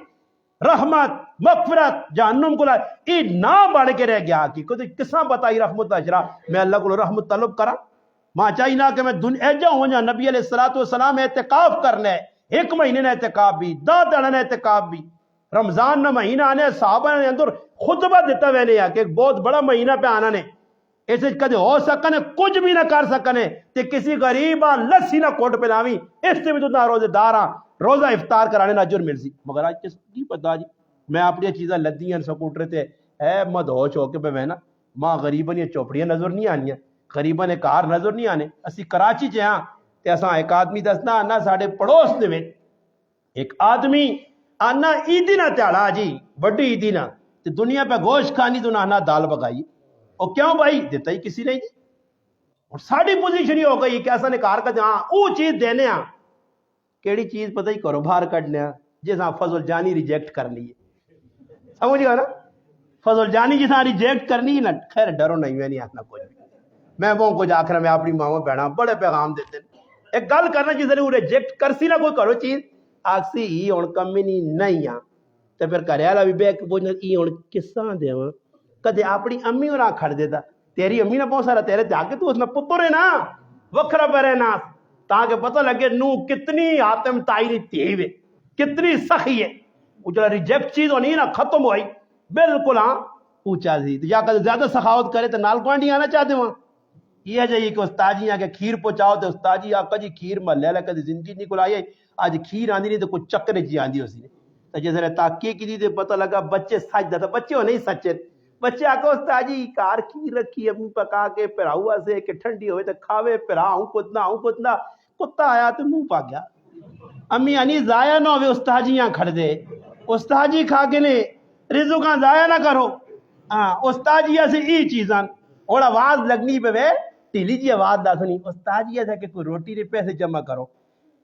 رحمت مغفرت جہنم کو ای نہ بڑھ کے رہ گیا کہ کوئی کساں بتائی رحمت اشرا میں اللہ کو رحمت طلب کرا ماں چاہیے نہ کہ میں ایجا ہوں جا نبی علیہ السلام اعتکاف کرنا ہے 1 مہینے نے اعتکاف بھی 10 دن نے اعتکاف بھی رمضان نہ مہینہ آنے صحابہ نے اندر خطبہ دیتا ہوئے نہیں کہ ایک بہت بڑا مہینہ پہ آنا نے ایسے کدے ہو سکنے کچھ بھی نہ کر سکنے تے کسی غریب لسی نہ کوٹ پہ لاویں اس سے بھی تو نہ روزے دار روزہ افطار کرانے نہ اجر مل سی مگر آج کس کی پتا جی میں اپنی چیزاں لدی ہیں سکوٹر تے اے مدہوش ہو کے پہ میں نا ماں غریباں یہ چوپڑیاں نظر نہیں آنیاں غریباں نے کار نظر نہیں آنے اسی کراچی چ ہاں تے اساں ایک آدمی دسنا آنا ساڈے پڑوس دے وچ ایک آدمی آنا عیدی نہ تیاڑا جی بڑی عیدی نہ تے دنیا پہ گوشت کھانی تو نہ دال پکائی اور کیوں بھائی دیتا ہی کسی نہیں جی اور ساڑی پوزیشن ہی ہو گئی کہ ایسا نے کار کا ہاں وہ چیز دینے ہاں کیڑی چیز پتہ ہی کرو باہر کٹنے ہاں جیسا فضل جانی ریجیکٹ کر لیے سمجھ گیا نا فضل جانی جیسا ریجیکٹ کرنی ہے نا خیر ڈرو نہیں میں نہیں آنا کوئی میں وہ کچھ آخر میں اپنی ماں بہنا بڑے پیغام دیتے ہیں ایک گل کرنا جس نے وہ ریجیکٹ کر سی نہ کوئی کرو چیز آخسی ہی ہوں کمی نہیں آ تو پھر کرے والا بھی بیک پوچھنا ای ہوں کساں دے کدے اپنی امی اور کھڑ دیتا تیری امی نہ پہنچ رہا تیرے جاگے تو اس نے پتر ہے نا وکھرا پہ نا تاکہ پتہ لگے نو کتنی آتم تائری تیوے کتنی سخی ہے وہ جو ریجیکٹ چیز ہونی نا ختم ہوئی بالکل ہاں پوچھا سی یا کدے زیادہ سخاوت کرے تو نال کوانڈی آنا چاہتے وہاں یہ جائیے کہ استاد جی آ کے کھیر پہنچاؤ تو استاد جی آقا جی کھیر محلے والا کدی زندگی نہیں کھلائی آج کھیر آندی نہیں تو کچھ چکر جی آندی اسی نے تو جیسے تاکی کی دی پتہ لگا بچے سچ دا بچے ہو نہیں سچے بچے آ کے استاد جی کار کھیر رکھی امی پکا کے پھراؤا سے کہ ٹھنڈی ہوئے تو کھاوے پھرا ہوں کتنا کتا آیا تو منہ پا گیا امی آنی ضائع نہ ہوئے استاد جی یہاں کھڑ دے استاد جی کھا کے نے رزقاں ضائع نہ کرو ہاں استاد جی ایسے ای چیزاں اور آواز لگنی پہ وے ٹیلی جی آواز دا سنی استاد جی ایسا کہ کوئی روٹی دے پیسے جمع کرو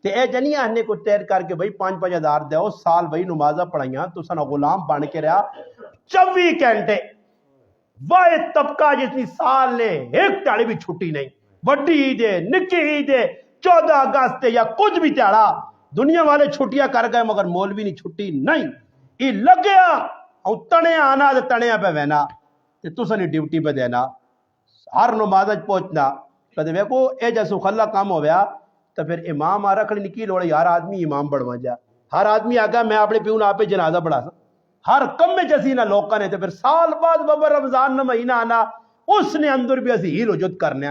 تے اے جنی آنے کو تیر کر کے بھائی 5-5 ہزار دیو سال بھائی نمازہ پڑھائیاں تو سنا غلام بن کے رہا 24 گھنٹے واحد طبقہ جتنی سال نے ایک تیاڑی بھی چھٹی نہیں بڑی عید ہے نکی عید ہے 14 اگست یا کچھ بھی تیاڑا دنیا والے چھٹیاں کر گئے مگر مولوی نہیں چھٹی نہیں یہ لگ گیا اور تنے آنا تے تنے پہ وینا تے تو سنی ڈیوٹی پہ دینا ہر نماز پہنچنا کدے ویکو اے جیسو خلا کام ہو گیا تو پھر امام آ رکھ نکی لوڑے یار آدمی امام بڑھوا جا ہر آدمی آگا میں اپنے پیون آپ جنازہ بڑھا سا ہر کم میں جیسی نہ لوکاں نے تو پھر سال بعد بابا رمضان نہ مہینہ آنا اس نے اندر بھی اسی ہیل وجود کرنے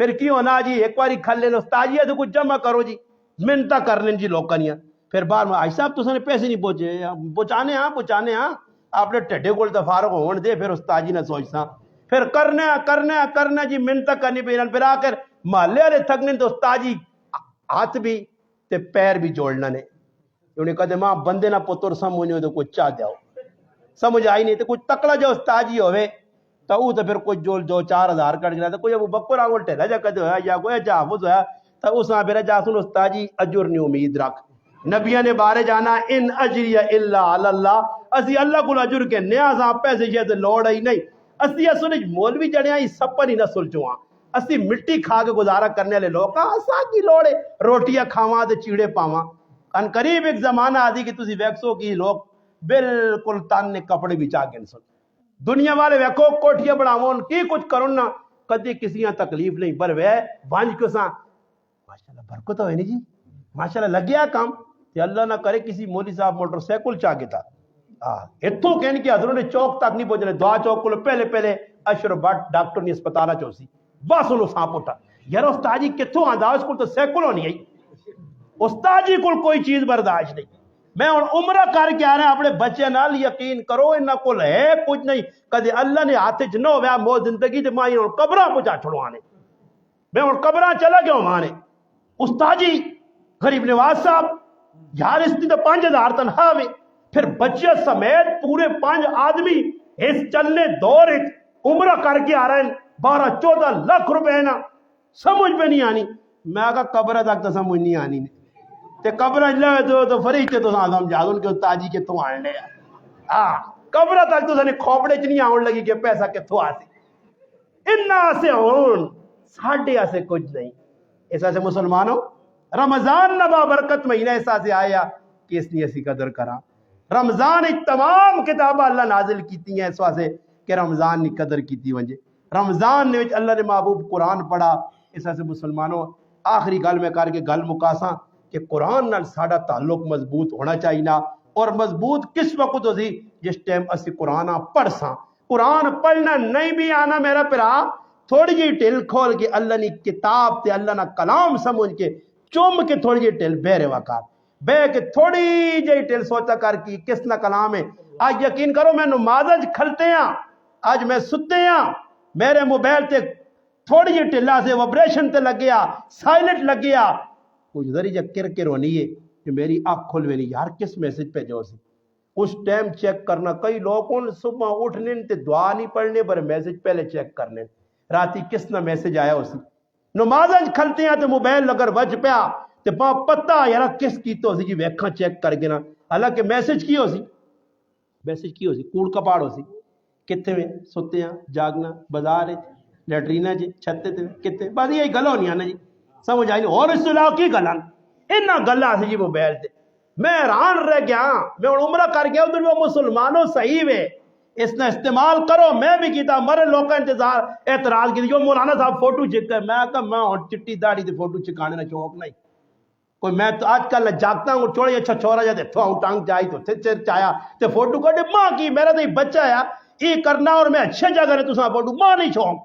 پھر کیوں ہونا جی ایک باری کھل لے لو استاد جی تو کچھ جمع کرو جی منتا کرنے جی لوکانیاں پھر بعد میں آج صاحب تو سنے پیسے نہیں پہنچے پہنچانے ہاں آپ نے ٹھڈے گول تو فارغ ہون دے پھر استاد جی نے سوچتا پھر کرنا جی منتا کرنی پہ پھر آ کر محلے والے تھکنے تو استاد جی ہاتھ بھی تے پیر بھی جوڑنا نے انہیں کہتے ماں بندے نہ پتر سمجھو تو کچھ چاہ دیاؤ سمجھ آئی نہیں تو کچھ تکڑا جو استاجی ہوئے تو وہ تو پھر کچھ جو 2-4 ہزار کٹ گیا تو کوئی ابو بکر آنگل ٹھیلا جا کدے ہویا یا کوئی جافظ ہویا تو اس میں پھر جاسون استاجی اجر نہیں امید رکھ نبیہ نے بارے جانا ان اجری الا علی اللہ اسی اللہ کو اجر کے نیاز آپ پیسے یہ لوڑ ہی نہیں اسی اصل مولوی جڑیاں ہی سپن ہی نہ سلچواں اسی مٹی کھا کے گزارا کرنے والے لوگ اساں کی لوڑ ہے روٹیاں کھاواں تے چیڑے پاواں ان قریب ایک زمانہ آدھی کہ تسی ویکسو کی لوگ بالکل تن نے کپڑے بچا کے سن دنیا والے ویکھو کوٹھیاں بناون کی کچھ کرن نہ کدی کسی تکلیف نہیں پر وے وانج کو سا ماشاءاللہ برکت ہوئے نہیں جی ماشاءاللہ لگ گیا کام کہ اللہ نہ کرے کسی مولوی صاحب موٹر سائیکل چاہ کے تھا اتوں کہنے کہ حضروں نے چوک تک نہیں پہنچنے دعا چوک کو پہلے اشرف بٹ ڈاکٹر نے اسپتالہ چوسی بس انہوں سانپ اٹھا یار استاد جی کتوں آندا اس کو تو سائیکل ہونی ہے استاد جی کو کوئی چیز برداشت نہیں میں ہوں عمرہ کر کے آ رہا اپنے بچے نال یقین کرو انہاں کول ہے کچھ نہیں کدی اللہ نے ہاتھ چ نہ ہویا مو زندگی تے مائی ہوں قبراں پہنچا چھڑوانے میں ہوں قبراں چلا گیا مانے استاد جی غریب نواز صاحب یار اس تو 5,000 تنخواہ میں پھر بچے سمیت پورے 5 آدمی اس چلنے دور عمرہ کر کے آ رہے ہیں 12-14 لاکھ روپے نا سمجھ پہ نہیں آنی میں کہا قبرہ تک تو سمجھ نہیں آنی تے قبرہ لے تو فریج تے تو سمجھا دوں کہ استاد جی کے تو آنے قبرہ تک تو سنے کھوپڑے چ نہیں آن لگی کہ پیسہ کتوں آسی انہاں سے ہون ساڑھے سے کچھ نہیں ایسا سے مسلمانوں رمضان نبا برکت مہینہ ایسا سے آیا کہ اس نے اسی قدر کرا رمضان ایک تمام کتابہ اللہ نازل کیتی ہیں اس واسے کہ رمضان نے قدر کیتی ونجے رمضان نے اللہ نے محبوب قرآن پڑھا ایسا سے مسلمانوں آخری گل میں کر کے گل مکاساں کہ قرآن نال ساڑا تعلق مضبوط ہونا چاہیے نا اور مضبوط کس وقت ہو سی جس ٹائم اسی قرآن پڑھ ساں قرآن پڑھنا نہیں بھی آنا میرا پرا تھوڑی جی ٹل کھول کے اللہ نے کتاب تے اللہ نہ کلام سمجھ کے چوم کے تھوڑی جی ٹل بے رواکار بے کے تھوڑی جی ٹل سوچا کر کی کس نہ کلام ہے آج یقین کرو میں نمازج کھلتے ہیں آج میں ستے ہیں میرے موبائل تے تھوڑی جی ٹلہ سے ویبریشن تے لگ گیا سائلنٹ لگ گیا کچھ ذری جا کر ہونی ہے کہ میری آنکھ کھلوے نہیں یار کس میسج پہ جو سی اس ٹائم چیک کرنا کئی لوگوں نے صبح اٹھنے تے دعا نہیں پڑھنے پر میسج پہلے چیک کرنے راتی کس نہ میسج آیا اسی نمازج کھلتے ہیں تو موبائل اگر وج پیا تو پتہ یار کس کی تو سی جی ویکھاں چیک کر کے نا حالانکہ میسج کی ہو سی کوڑ کپاڑ ہو سی کتنے میں ستے ہیں جاگنا بازار لیٹرینا جی چھتے تے کتنے بس یہی گل ہونی نا جی سمجھ آئی نہیں اور اس علاوہ کی گلاں انہاں گلاں سی جی موبائل تے میں حیران رہ گیا میں عمرہ کر گیا ادھر وہ مسلمانوں صحیح ہے اس نے استعمال کرو میں بھی کیتا مرے لوگ کا انتظار اعتراض کی جو مولانا صاحب فوٹو چکا ہے میں کہا میں چٹی داڑھی تے فوٹو چکانے نہ شوق نہیں کوئی میں تو آج کل جاگتا ہوں چھوڑی اچھا چھوڑا جاتے تھو ہوں ٹانگ جائی تو تھے چایا تے فوٹو کٹے ماں کی میرا تو بچہ ہے یہ کرنا اور میں اچھے جگہ رہے تو ساں فوٹو ماں نہیں شوق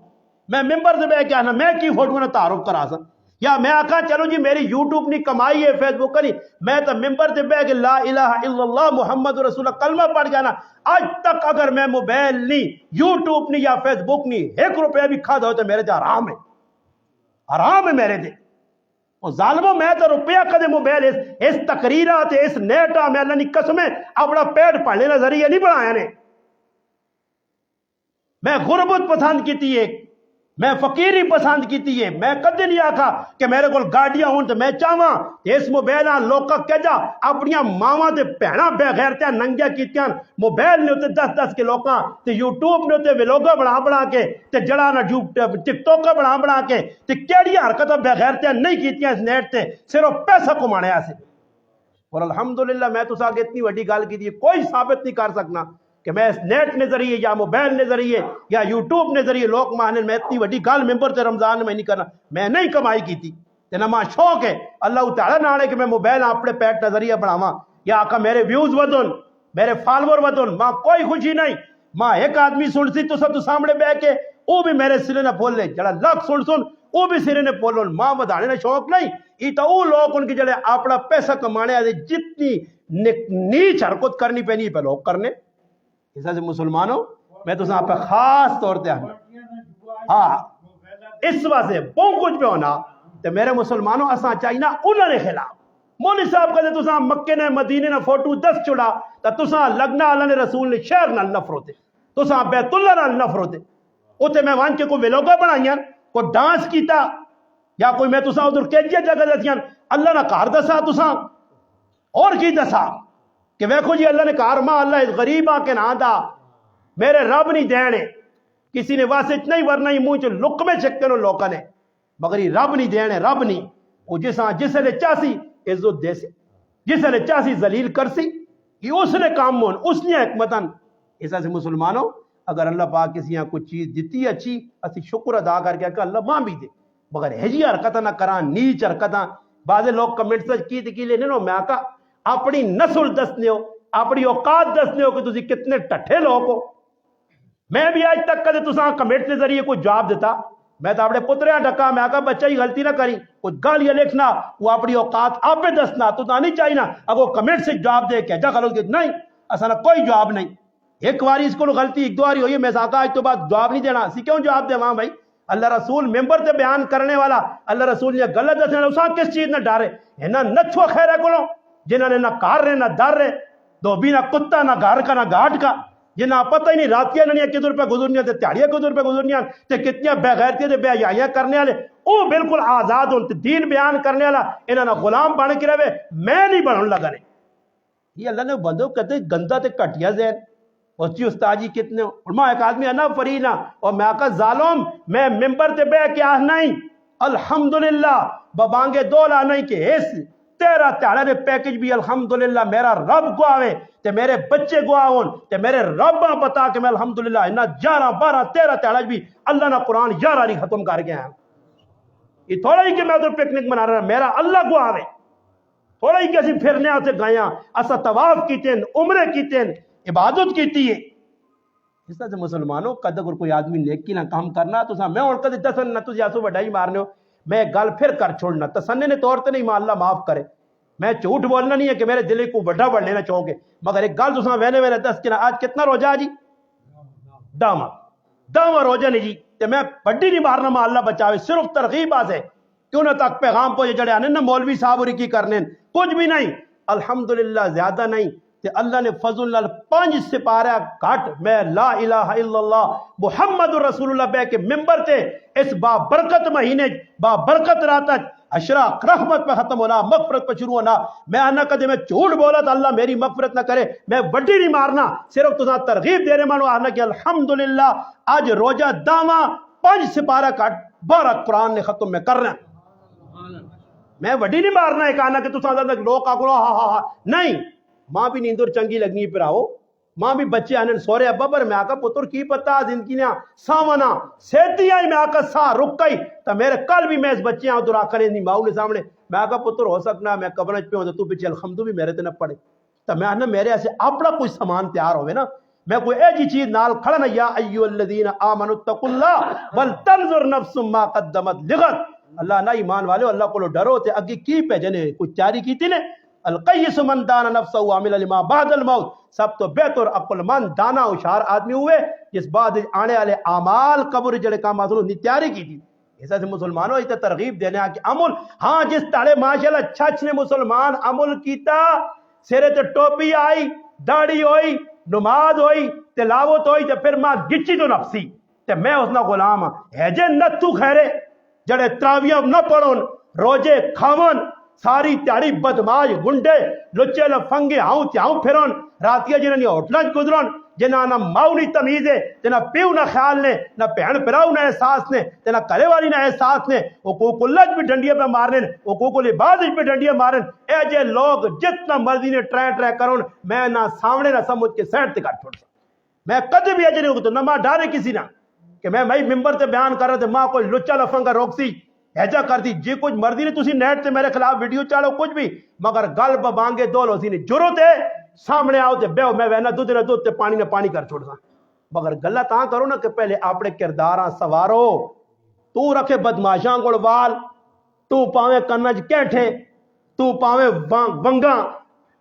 میں ممبر سے بے کیا نا میں کی فوٹو نے تعارف کرا سا یا میں آکھا چلو جی میری یوٹیوب نہیں کمائی ہے فیس بک نہیں میں تو ممبر سے بے کہ لا الہ الا اللہ محمد رسول اللہ کلمہ پڑھ گیا نا آج تک اگر میں موبائل نہیں یوٹیوب نہیں یا فیس بک نہیں 1 روپیہ بھی کھا دو تو میرے تے حرام ہے میرے تے اور ظالموں میں تو روپیہ کدے موبائل اس تقریرات اس نیٹا میں اللہ نے قسمیں اپنا پیٹ پڑھنے کا ذریعہ نہیں بنایا نے میں غربت پسند کیتی ہے میں فقیری پسند کیتی ہے میں کدے نہیں آکھا کہ میرے کو گاڑیاں ہوں تو میں چاہواں اس موبائل لوکا کہ جا اپنیاں ماواں تے بہناں بے غیرتیاں ننگیاں کیتیاں موبائل نے ہوتے 10-10 کے لوکاں تے یوٹیوب نے ہوتے ویلوگا بنا کے تے جڑا نہ ٹک ٹوک بنا کے تے کیڑی حرکتاں بے غیرتیاں نہیں کیتیاں اس نیٹ تے صرف پیسہ کمانے سے اور الحمدللہ میں تو آگے اتنی وڈی گل کی کوئی ثابت نہیں کر سکنا کہ میں اس نیٹ نے ذریعے یا موبائل نے ذریعے یا یوٹیوب نے ذریعے لوگ مانے میں اتنی وڈی گل ممبر تے رمضان میں نہیں کرنا میں نہیں کمائی کی تھی تے نہ ماں شوق ہے اللہ تعالیٰ نہ کہ میں موبائل اپنے پیٹ نظریہ بناواں یا آقا میرے ویوز ودن میرے فالور ودن ماں کوئی خوشی نہیں ماں ایک آدمی سن سی تو سب تو سامنے بہ کے وہ بھی میرے سرے نہ بول لے جڑا لکھ سن وہ بھی سرے نے بولن ماں بدھانے نے شوق نہیں یہ تو وہ لوگ ان کی جڑے اپنا پیسہ کمانے آتے جتنی نیچ حرکت کرنی پینی پہ لوگ کرنے اس سے مسلمانوں میں تو آپ پہ خاص طور پہ ہاں اس واسطے بہت کچھ پہ ہونا تو میرے مسلمانوں اساں چاہیے نا انہوں نے خلاف مولوی صاحب کہتے تساں مکے نے مدینے نے فوٹو 10 چڑا تا تساں لگنا اللہ نے رسول نے شہر نال نفرت تساں بیت اللہ نال نفرت اوتے میں وان کے کوئی ویلوگا بنائیاں کوئی ڈانس کیتا یا کوئی میں تساں ادھر کیجیا جگہ دسیاں اللہ نہ گھر دسا تساں اور کی دسا کہ ویکھو جی اللہ نے گھر ماں اللہ اس غریباں کے نا دا میرے رب نہیں دینے کسی نے واسط نہیں ورنہ ہی منہ چ لقمے چھکے نو لوکاں نے مگر یہ رب نہیں دینے رب نہیں وہ جس نے چاسی عزت دے سی جس نے چاسی ذلیل کر سی یہ اس نے کام مون اس نے حکمتن ایسا سے مسلمانوں اگر اللہ پاک کسی یہاں کوئی چیز دیتی اچھی اسی شکر ادا کر کے کہ اللہ ماں بھی دے مگر ہجی حرکتہ نہ کران نیچ حرکتہ بعض لوگ کمنٹ سے کی لینے نو میں آقا اپنی نسل دسنے ہو اپنی اوقات دسنے ہو کہ تسی کتنے ٹھٹھے لوگ ہو میں بھی آج تک کدے تساں کمنٹ کے ذریعے کوئی جواب دیتا میں تو اپنے پتریاں ڈکا میں آقا بچہ ہی غلطی نہ کری کچھ گالیاں لکھنا وہ اپنی اوقات آپ پہ دسنا تو نہیں چاہیے نا اگر کمنٹ سے جواب دے کہ جا غلط نہیں اصلا کوئی جواب نہیں ایک باری اس کو غلطی ایک دو باری ہوئی میں آقا آج تو بعد جواب نہیں دینا اسی کیوں جواب دے وہاں بھائی اللہ رسول ممبر تے بیان کرنے والا اللہ رسول نے غلط دسنا اساں کس چیز نہ ڈارے ہے نہ نچھو خیرے کولوں جنہاں نے نہ کار رہے نہ در رہے دو بھی نہ کتا نہ گھر کا نہ گھاٹ کا جنہاں پتہ ہی نہیں راتیاں نہ کدھر پہ گزرنیاں تے تیاڑیاں کدھر پہ گزرنیاں تے کتنیاں بے غیرتیاں تے بے حیائیاں کرنے والے او بالکل آزاد ہون تے دین بیان کرنے والا انہاں نہ غلام بن کے رہے میں نہیں بنن لگا نے یہ اللہ نے بندوں کہتے گندا تے گھٹیا ذہن اور جی استاد جی کتنے علماء ایک آدمی انا فرینا اور میں آقا ظالم میں ممبر تے بے کیا نہیں الحمدللہ ببانگے دولا نہیں کہ اس تیرا تیارہ نے پیکج بھی الحمدللہ میرا رب کو آوے تے میرے بچے کو آون تے میرے رب پتا کہ میں الحمدللہ انہا 11 12 13 تیارہ بھی اللہ نہ قرآن 11 نہیں ختم کر گیا ہے یہ تھوڑا ہی کہ میں ادھر پکنک منا رہا میرا اللہ کو آوے تھوڑا ہی کہ اسی پھرنے آتے گئیاں اسا طواف کیتے ہیں عمرے کیتے ہیں عبادت کیتی ہے اس طرح سے مسلمانوں قد اگر کوئی آدمی نیکی نہ کام کرنا تو میں اور کدی دسن نہ تجھے آسو بڑھائی مارنے ہو میں گل پھر کر چھوڑنا تسنے نے طور تے نہیں ماں اللہ معاف کرے میں جھوٹ بولنا نہیں ہے کہ میرے دل کو بڑا بڑھ لینا چاہوں گے مگر ایک گل تساں وینے دس کے آج کتنا روزہ جی داواں روزہ نہیں جی تے میں بڑی نہیں مارنا ماں اللہ بچاوے صرف ترغیب آسے کیوں نہ تک پیغام پہنچے جڑے آنے نا مولوی صاحب اور کی کرنے کچھ بھی نہیں الحمدللہ زیادہ نہیں تے اللہ نے فضل نال 5 سپارہ گھٹ میں لا الہ الا اللہ محمد رسول اللہ بے کے ممبر تے اس با برکت مہینے با برکت راتت اشرا رحمت پہ ختم ہونا مغفرت پہ شروع ہونا میں آنا کدے میں جھوٹ بولا تو اللہ میری مغفرت نہ کرے میں وڈی نہیں مارنا صرف تساں ترغیب دے رہے مانو آنا کہ الحمدللہ آج روزہ داواں 5 سپارہ گھٹ 12 قرآن نے ختم میں کرنا میں وڈی نہیں مارنا ایک آنا کہ تساں لوگ آکڑو ہاں نہیں ماں بھی نیندر چنگی لگنی پر آؤ ماں بھی بچے آنے سورے ابا پر میں آقا پتر کی پتا زندگی نے سامنا سیتی آئی میں آقا سا رک گئی تو میرے کل بھی میں اس بچے آؤں دورا کریں نہیں ماؤں نے سامنے میں آقا پتر ہو سکنا میں قبرج پہ ہوں تو پیچھے الحمدو بھی میرے تے نہ پڑے تو میں آنا میرے ایسے اپنا کوئی سامان تیار ہوئے نا میں کوئی ایجی چیز نال کھڑا نا یا ایو الذین آمنوا اتقوا اللہ ولتنظر نفس ما قدمت لغد اللہ نہ ایمان والے اللہ کو ڈرو تے اگے کی پہ جنے کچھ تیاری کی تھی نے القیس من دانا نفسہ وعمل لما بعد الموت سب تو بہتر عقل مند دانا ہوشیار آدمی ہوئے جس بعد آنے والے اعمال قبر جڑے کام حاصل نے تیاری کی تھی ایسا سے مسلمانوں اس ترغیب دینے کہ عمل ہاں جس تاڑے ماشاءاللہ چھچ نے مسلمان عمل کیتا سرے تے ٹوپی آئی داڑھی ہوئی نماز ہوئی تلاوت ہوئی تے پھر ماں گچی تو نفسی تے میں اس نہ غلام ہاں ہے جے نتو خیرے جڑے تراویہ نہ پڑھون روجے کھاون ساری تیاری بدماش گنڈے لچے لفنگے ہاؤں تیاؤں پھرون راتیہ جنہاں نے ہوٹلنج گزرون جنہاں نہ ماؤ نہیں تمیز ہے جنہاں پیو نہ خیال نے نہ پہن پراؤ نہ احساس نے نہ کرے والی نہ احساس نے حقوق اللہ بھی ڈنڈیاں پہ مارنے حقوق العباد پہ ڈنڈیاں مارن اے جے لوگ جتنا مرضی نے ٹرے کرون میں نہ سامنے نہ سمجھ کے سینٹ تے کٹ چھوڑ سا میں کدے بھی اجے نہیں ہوگا تو نہ ماں ڈارے کسی نہ کہ میں ممبر تے بیان کر رہا تھے ماں کوئی لچا لفنگا روکسی ایجا کر دی جی کچھ مرضی نہیں تسی نیٹ تے میرے خلاف ویڈیو چاڑو کچھ بھی مگر گل بانگے دول ہو سی نہیں ضرورت ہے سامنے آؤ تے بیو میں وینا دودھ نہ دودھ تے پانی نہ پانی کر چھوڑ سا مگر گلہ تاں کرو نا کہ پہلے اپنے کرداراں سوارو تو رکھے بدماشاں گوڑ وال تو پاویں کنج کیٹھے تو پاویں ونگاں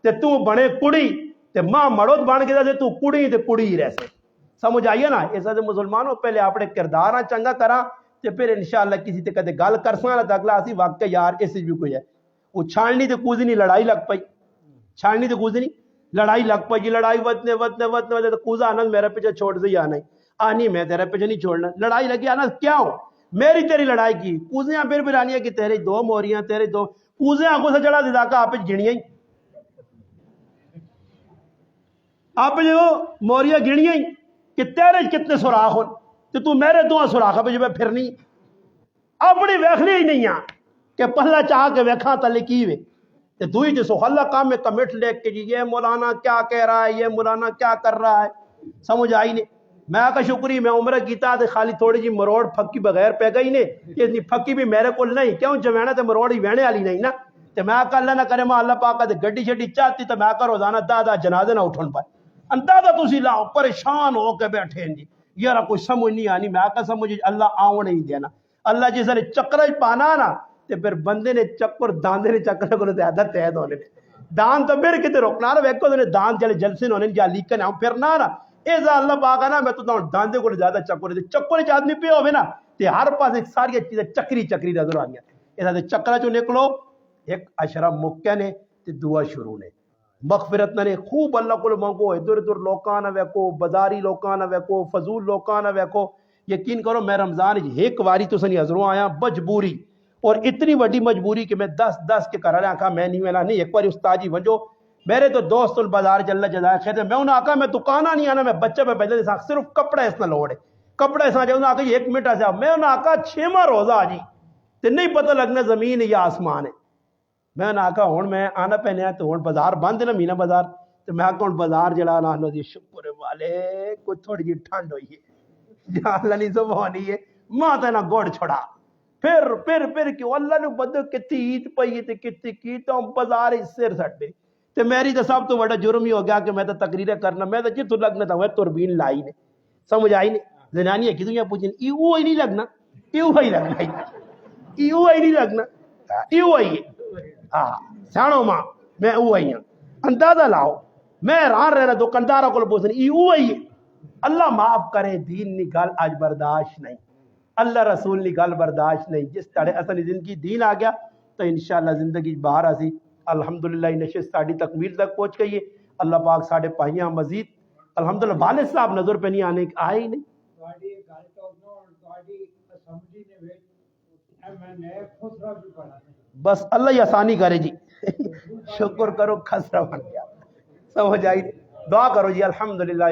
تے تو بنے کڑی تے ماں مڑود بن کے دے تو کڑی تے کڑی ہی رہ سے سمجھ آئیے نا ایسا سے مسلمانوں پہلے اپنے کرداراں چنگا کرا تے پھر انشاءاللہ کسی تے کدے گل کرساں نا اگلا اسی واقعہ یار اس بھی کوئی ہے وہ چھاننی تے کوزنی لڑائی لگ پئی، چھاننی تے کوزنی لڑائی لگ پئی جی، لڑائی ودنے ودنے ودنے ودنے تو کوزا آنند میرے پیچھے چھوڑ دی آنا آنی میں تیرے پیچھے نہیں چھوڑنا، لڑائی لگی آنا کیا ہو میری تیری لڑائی کی، کوزیاں پھر آنی ہے کہ تیرے دو موریاں تیرے دو کوزیاں آنکھوں سے چڑھا دیتا کہ آپ گھڑیاں ہی آپ جو موریاں گھڑیاں ہی کہ تیرے کتنے سوراخ ہو تو میرے دو سوراخ پہ جو پھرنی اپنی ویکھنی ہی نہیں آ کہ پہلا چاہ کے ویکھاں تلے کی وے تے دوئی جسو اللہ کام میں کمٹ لے کے جی یہ مولانا کیا کہہ رہا ہے، یہ مولانا کیا کر رہا ہے، سمجھ آئی نہیں میں کا شکری میں عمرہ کیتا تے خالی تھوڑی جی مروڑ پھکی بغیر پہ گئی نے کہ اتنی پھکی بھی میرے کو نہیں کیوں جوینا تے مروڑ ہی وینے والی نہیں نا تے میں کا اللہ نہ کرے میں اللہ پاک تے گڈی شڈی چاہتی تے میں کا روزانہ دا جنازے نہ اٹھن پائے اندازہ تسی لاؤ پریشان ہو کے بیٹھے ہیں جی یارا کوئی سمجھ نہیں آنی میں کا سمجھ اللہ آؤں نہیں دینا اللہ جس نے چکر پانا نا تے پھر بندے نے چکر داندے نے چکر کو زیادہ تحت ہونے دان تو پھر کتے روکنا نا ویکو نے دان چلے جلسے ہونے جا لیکن ہم پھر نہ نا ایسا اللہ پاک ہے نا میں تو داندے کو زیادہ چکر دے چکر چ آدمی پہ ہوئے نا تے ہر پاس ایک ساری چیزیں چکری چکری نظر آ گیا ایسا تے چکرا چو نکلو ایک اشرا مکہ نے تے دعا شروع نے مغفرت نے خوب اللہ کو مانگو ادھر ادھر لوکانا ویکو بازاری لوکانا ویکو فضول لوکانا ویکو یقین کرو میں رمضان ایک واری تو سنی حضروں آیا مجبوری اور اتنی وڈی مجبوری کہ میں 10 کے کر رہا آکھا میں نہیں ویلا نہیں ایک باری استاد جی ونجو میرے تو دوست البازار جل جزائے خیر میں انہوں آکھا میں دکانہ نہیں آنا میں بچے پہ پہلے دے صرف کپڑا اس نہ لوڑے کپڑا اس نہ جاؤں آکھا ایک منٹ ایسا میں انہوں آکھا 6واں روزہ جی تے نہیں پتہ لگنا زمین یا آسمان ہے میں انہوں آکھا ہون میں آنا پہنے تو ہون بازار بند ہے نا مینا بازار تو میں آکھا ہون بازار جلا نا اللہ دی شکر والے کوئی تھوڑی جی ٹھنڈ ہوئی ہے یا اللہ نہیں زبانی ہے ماں تے نہ گوڑ چھڑا پھر کیوں اللہ نے بدل کتی عید پئی تے کتی کی تو بازار سر سٹ دے تے میری تو سب تو بڑا جرم ہی ہو گیا کہ میں تو تقریریں کرنا میں تو جتوں لگنا تھا وہ تربین لائی نے سمجھ آئی نے زنانی ہے کہ دنیا پوچھیں ایو ہی نہیں لگنا ایو ہی لگنا ایو ہی نہیں لگنا ایو ہی ہاں سانو ماں میں او ہی ہوں اندازہ لاؤ میں حیران رہنا دکانداروں کو پوچھنا ایو ہی اللہ معاف کرے دین نی گل اج برداشت نہیں اللہ رسول نی گل برداشت نہیں جس طرح اصلی زندگی دین آ گیا تو انشاءاللہ زندگی باہر آسی الحمدللہ نشست ساڑی تکمیل تک پہنچ گئی ہے اللہ پاک ساڑھے پائیاں مزید الحمدللہ والد صاحب نظر پہ نہیں آنے آئے ہی نہیں بس اللہ ہی آسانی کرے جی شکر کرو خسرہ بن گیا سمجھ آئی دعا کرو جی الحمدللہ